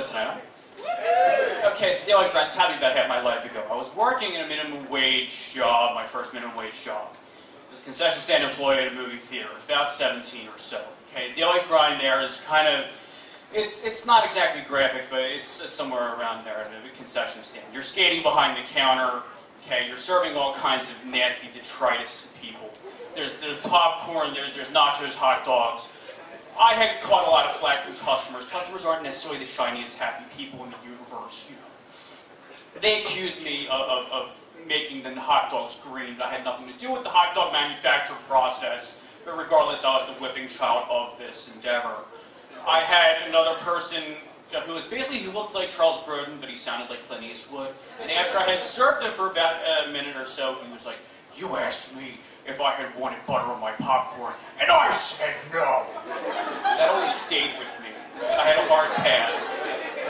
tonight, huh? Okay, so Daily Grind, tell me about half my life ago. I was working in a minimum wage job, my first minimum wage job. I was a concession stand employee at a movie theater. I was about 17 or so. Okay, Daily Grind there is kind of, it's not exactly graphic, but it's somewhere around there at a concession stand. You're skating behind the counter, okay, you're serving all kinds of nasty detritus to people. There's popcorn, there's nachos, hot dogs. I had caught a lot of flack from customers. Customers aren't necessarily the shiniest, happy people in the universe, you know. They accused me of making the hot dogs green. I had nothing to do with the hot dog manufacture process, but regardless, I was the whipping child of this endeavor. I had another person who was basically, he looked like Charles Grodin, but he sounded like Clint Eastwood. And after I had served him for about a minute or so, he was like, "You asked me if I had wanted butter on my popcorn, and I said no." That always stayed with me. I had a hard past.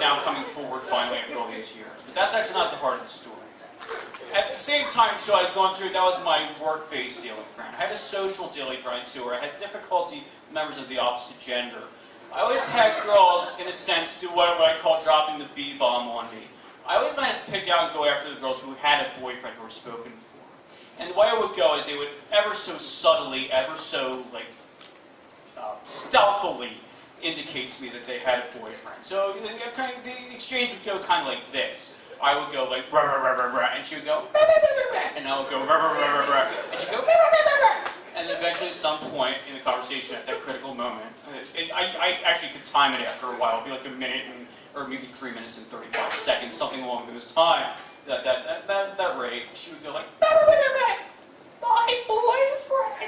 Now I'm coming forward finally after all these years. But that's actually not the heart of the story. At the same time, too, I'd gone through, that was my work-based daily grind. I had a social daily grind, too, where I had difficulty with members of the opposite gender. I always had girls, in a sense, do what I call dropping the B-bomb on me. I always managed to pick out and go after the girls who had a boyfriend who were spoken for. And the way it would go is they would ever so subtly, ever so stealthily indicate to me that they had a boyfriend. So the exchange would go kind of like this. I would go like, rah, rah, rah, rah, rah, and she would go, rah, rah, rah, rah, and I would go, rah, rah, rah, rah, rah, and she'd go, rah, rah, rah, rah, rah. And then eventually at some point in the conversation, at that critical moment, I actually could time it after a while. It'd be like a minute or maybe 3 minutes and 35 seconds, something along those times. That rate, she would go like, my boyfriend,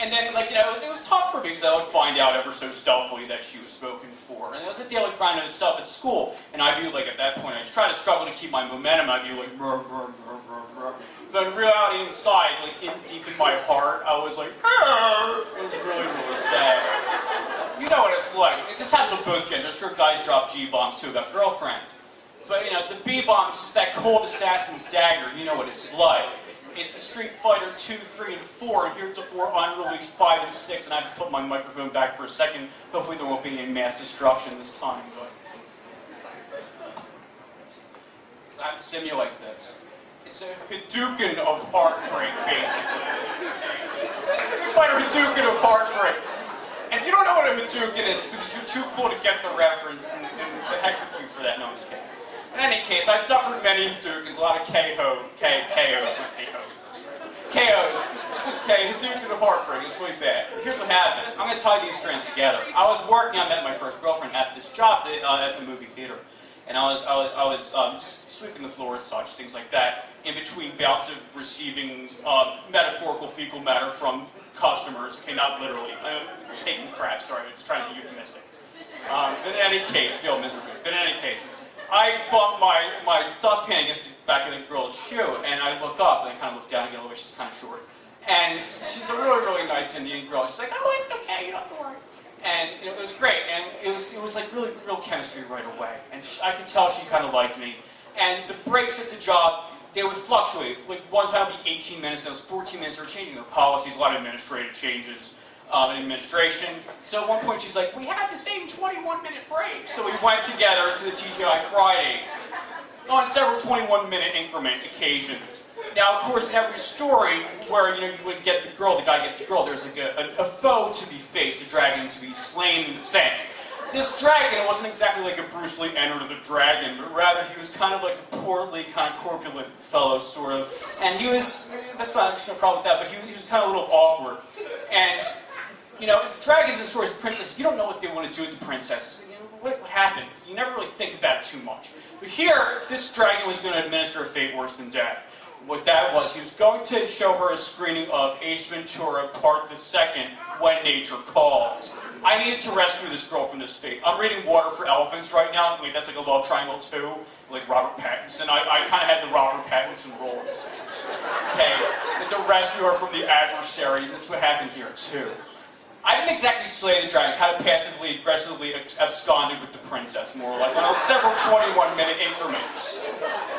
and then, like, you know, it was tough for me because I would find out ever so stealthily that she was spoken for. And it was a daily grind in itself at school. And I'd be like, at that point, I'd try to struggle to keep my momentum. I'd be like, brr, brr, brr, brr, brr. But in reality, inside, like, deep in my heart, I was like, it was really, really sad. You know what it's like. This happens with both genders. Sure, guys drop G-bombs too about girlfriends. But, you know, the B-bomb is just that cold assassin's dagger. You know what it's like. It's a Street Fighter 2, 3, and 4, and heretofore unreleased 5 and 6, and I have to put my microphone back for a second. Hopefully there won't be any mass destruction this time, but I have to simulate this. It's a Hadouken of heartbreak, basically. Street Fighter Hadouken of heartbreak. And if you don't know what a Hadouken is, because you're too cool to get the reference, and the heck with you for that, no, I'm just kidding. In any case, I've suffered many Hadoukens, a lot of KOs, Hadouken of heartbreak, it's really bad. But here's what happened. I'm going to tie these strands together. I was working, I met my first girlfriend at this job at the movie theater. And I was just sweeping the floor and such, things like that, in between bouts of receiving metaphorical fecal matter from customers. Okay, not literally. I'm taking crap, sorry, I'm just trying to be euphemistic. But in any case, feel miserable. But in any case, I bumped my dustpan against the back of the girl's shoe, and I look up, and I kind of look down again a little bit, she's kind of short. And she's a really, really nice Indian girl. She's like, "Oh, it's okay, you don't have to worry." And it was great, and it was like really real chemistry right away. And I could tell she kind of liked me. And the breaks at the job, they would fluctuate. Like one time it would be 18 minutes, then it was 14 minutes. They were changing their policies, a lot of administrative changes in administration. So at one point she's like, "We had the same 21-minute break." So we went together to the TGI Fridays on several 21-minute increment occasions. Now, of course, in every story where you would get the girl, the guy gets the girl, there's like a foe to be faced, a dragon to be slain in a sense. This dragon wasn't exactly like a Bruce Lee Enter the Dragon, but rather he was kind of like a portly, kind of corpulent fellow, sort of. And he was, that's not, there's no problem with that, but he was kind of a little awkward. And, you know, dragons and stories of princesses, you don't know what they want to do with the princess. You know, what happens? You never really think about it too much. But here, this dragon was going to administer a fate worse than death. What that was, he was going to show her a screening of Ace Ventura Part the Second, When Nature Calls. I needed to rescue this girl from this fate. I'm reading Water for Elephants right now. Like, that's like a love triangle too, like Robert Pattinson. I kind of had the Robert Pattinson role in a sense. Okay, and to rescue her from the adversary, and this is what happened here too. I didn't exactly slay the dragon, kind of passively, aggressively absconded with the princess, more like on several 21-minute increments.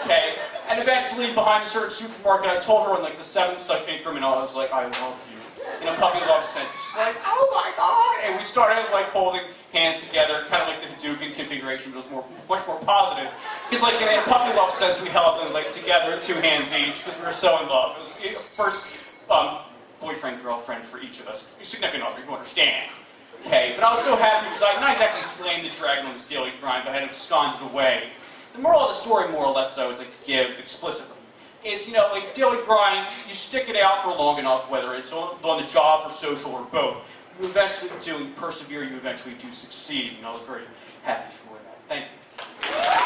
Okay? And eventually, behind a certain supermarket, I told her in like the 7th such increment, I was like, "I love you," in a puppy love sentence. She's like, "Oh my God!" And we started like holding hands together, kind of like the Hadouken configuration, but it was much more positive. Because like in a puppy love sense, we held them like together, 2 hands each, because we were so in love. It was the first boyfriend, girlfriend for each of us, significant other, you understand. Okay, but I was so happy because I had not exactly slain the dragon on this daily grind, but I had absconded away. The moral of the story, more or less, I always like to give explicitly, is, you know, like daily grind, you stick it out for long enough, whether it's on the job or social or both. You eventually do, you persevere, you eventually do succeed, and I was very happy for that. Thank you.